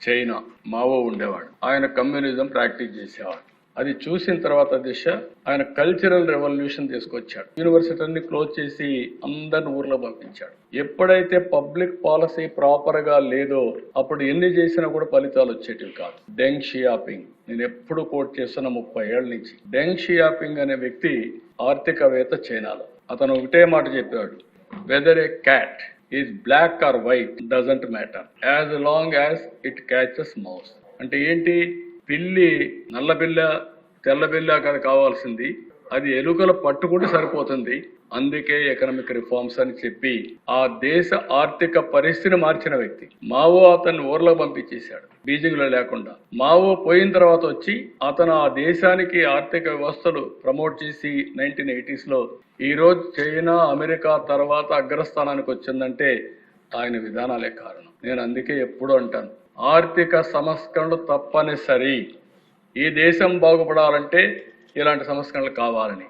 China Mao ఉండేవాడు. ఆయన communism practice చేసేవాడు. అది చూసిన తర్వాత దిశ ఆయన కల్చరల్ రెవల్యూషన్ తీసుకొచ్చాడు. యూనివర్సిటీని క్లోజ్ చేసి అందరిని ఊర్లో పంపించాడు. ఎప్పుడైతే పబ్లిక్ పాలసీ ప్రాపర్ గా లేదో అప్పుడు ఎన్ని చేసినా కూడా ఫలితాలు వచ్చేటివి కాదు. డెంగ్ షియాపింగ్ నేను ఎప్పుడు కోట్ చేస్తున్న 30 ఏళ్ల నుంచి. డెంగ్ షియాపింగ్ అనే వ్యక్తి ఆర్థికవేత్త చైనాలో. అతను ఒకటే మాట చెప్పాడు, whether a cat is black or white doesn't matter as long as it catches mouse. అంటే ఏంటి, పిల్లి నల్ల పిల్ల తెల్ల పిల్ల కదా కావాల్సింది, అది ఎలుకలు పట్టుకుంటే సరిపోతుంది. అందుకే ఎకనామిక్ రిఫార్మ్స్ అని చెప్పి ఆ దేశ ఆర్థిక పరిస్థితిని మార్చిన వ్యక్తి. మావో అతన్ని ఊర్లో పంపించేశాడు బీజింగ్ లో లేకుండా. మావో పోయిన తర్వాత వచ్చి అతను ఆ దేశానికి ఆర్థిక వ్యవస్థలు ప్రమోట్ చేసి 1980s లో ఈ రోజు చైనా అమెరికా తర్వాత అగ్రస్థానానికి వచ్చిందంటే ఆయన విధానాలే కారణం. నేను అందుకే ఎప్పుడు అంటాను, ఆర్థిక సంస్కరణలు తప్పనిసరి. ఈ దేశం బాగుపడాలంటే ఇలాంటి సంస్కరణలు కావాలని.